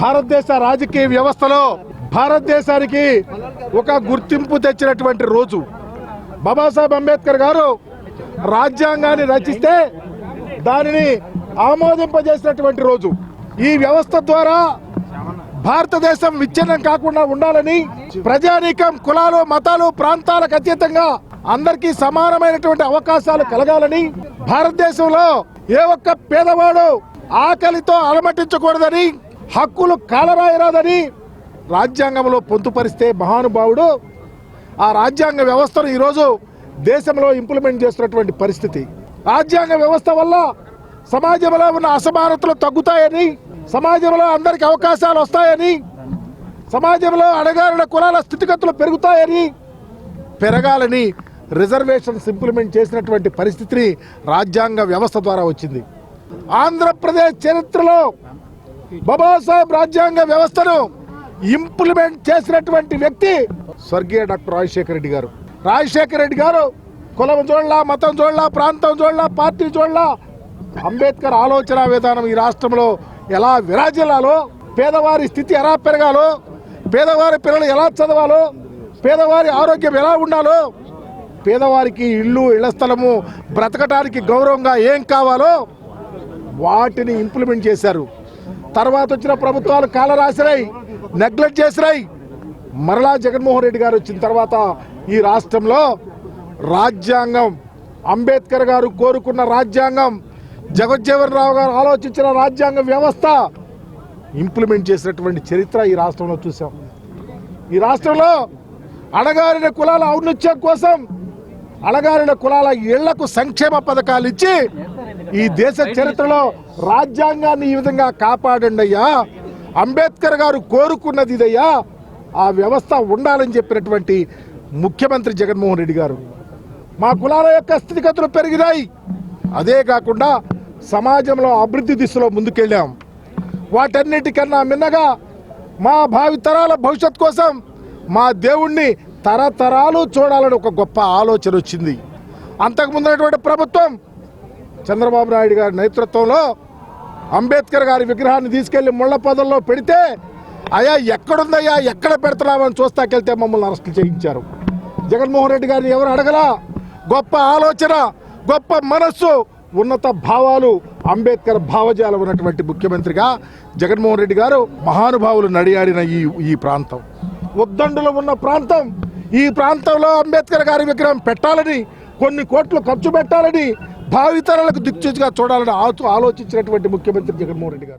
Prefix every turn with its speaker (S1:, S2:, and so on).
S1: భారతదేశ రాజకీయ వ్యవస్థలో భారతదేశానికి ఒక గుర్తింపు తెచ్చినటువంటి రోజు. బాబాసాహెబ్ అంబేద్కర్ గారు రాజ్యాంగాన్ని రచిస్తే దానిని ఆమోదింపజేసినటువంటి రోజు. ఈ వ్యవస్థ ద్వారా భారతదేశం విచ్ఛిన్నం కాకుండా ఉండాలని, ప్రజానీకం కులాలు మతాలు ప్రాంతాలకు అతీతంగా అందరికీ సమానమైనటువంటి అవకాశాలు కలగాలని, భారతదేశంలో ఏ ఒక్క పేదవాడు ఆకలితో అలమటించకూడదని, హక్కులు కాలరాయరాదని రాజ్యాంగంలో పొందుపరిస్తే మహానుభావుడు ఆ రాజ్యాంగ వ్యవస్థను ఈరోజు దేశంలో ఇంప్లిమెంట్ చేస్తున్నటువంటి పరిస్థితి. రాజ్యాంగ వ్యవస్థ వల్ల సమాజంలో ఉన్న అసమానతలు తగ్గుతాయని, సమాజంలో అందరికి అవకాశాలు వస్తాయని, సమాజంలో అణగారిన కులాల స్థితిగతులు పెరగాలని రిజర్వేషన్స్ ఇంప్లిమెంట్ చేసినటువంటి పరిస్థితిని రాజ్యాంగ వ్యవస్థ ద్వారా వచ్చింది. ఆంధ్రప్రదేశ్ చరిత్రలో బాబాసాహెబ్ రాజ్యాంగ వ్యవస్థను ఇంప్లిమెంట్ చేసినటువంటి వ్యక్తి స్వర్గీయ డాక్టర్ రాజశేఖర రెడ్డి గారు. రాజశేఖర రెడ్డి గారు కులం చూడలా, మతం చూడలా, ప్రాంతం చూడలా, పార్టీ చూడలా, అంబేద్కర్ ఆలోచన విధానం ఈ రాష్ట్రంలో ఎలా విరాజిల్లాలో, పేదవారి స్థితి ఎలా పెరగాలో, పేదవారి పిల్లలు ఎలా చదవాలో, పేదవారి ఆరోగ్యం ఎలా ఉండాలో, పేదవారికి ఇళ్ల స్థలము బ్రతకటానికి గౌరవంగా ఏం కావాలో వాటిని ఇంప్లిమెంట్ చేశారు. తర్వాత వచ్చిన ప్రభుత్వాలు కాలరాసినాయి, నెగ్లెక్ట్ చేసినాయి. మరలా జగన్మోహన్ రెడ్డి గారు వచ్చిన తర్వాత ఈ రాష్ట్రంలో రాజ్యాంగం, అంబేద్కర్ గారు కోరుకున్న రాజ్యాంగం, జగజ్జీవన్ రావు గారు ఆలోచించిన రాజ్యాంగ వ్యవస్థ ఇంప్లిమెంట్ చేసినటువంటి చరిత్ర ఈ రాష్ట్రంలో చూసాం. ఈ రాష్ట్రంలో అణగారిన కులాల ఔన్నత్యం కోసం అణగారిన కులాల ఇళ్లకు సంక్షేమ పథకాలు ఇచ్చి ఈ దేశ చరిత్రలో రాజ్యాంగాన్ని ఈ విధంగా కాపాడండి అయ్యా, అంబేద్కర్ గారు కోరుకున్నది ఇదయ్యా, ఆ వ్యవస్థ ఉండాలని చెప్పినటువంటి ముఖ్యమంత్రి జగన్మోహన్ రెడ్డి గారు. మా కులాల యొక్క స్థితిగతులు పెరిగినాయి. అదే కాకుండా సమాజంలో అభివృద్ధి దిశలో ముందుకెళ్ళాం. వాటన్నిటికన్నా మిన్నగా మా భావితరాల భవిష్యత్ కోసం మా దేవుణ్ణి తరతరాలు చూడాలని ఒక గొప్ప ఆలోచన వచ్చింది. అంతకుముందున్నటువంటి ప్రభుత్వం చంద్రబాబు నాయుడు గారి నేతృత్వంలో అంబేద్కర్ గారి విగ్రహాన్ని తీసుకెళ్లి ముళ్ళ పొదల్లో పెడితే, అయ్యా ఎక్కడుందయ్యా, ఎక్కడ పెడుతున్నామని చూస్తాకెళ్తే మమ్మల్ని అరెస్ట్ చేయించారు. జగన్మోహన్ రెడ్డి గారిని ఎవరు అడగలా. గొప్ప ఆలోచన, గొప్ప మనస్సు, ఉన్నత భావాలు, అంబేద్కర్ భావజాలం ఉన్నటువంటి ముఖ్యమంత్రిగా జగన్మోహన్ రెడ్డి గారు మహానుభావులు నడియాడిన ఈ ప్రాంతం, ఉద్దండులు ఉన్న ప్రాంతం. ఈ ప్రాంతంలో అంబేద్కర్ గారి విగ్రహం పెట్టాలని, కొన్ని కోట్లు ఖర్చు పెట్టాలని, భావితరాలకు దిక్సూచిగా చూడాలని ఆలోచించినటువంటి ముఖ్యమంత్రి జగన్మోహన్ రెడ్డి గారు.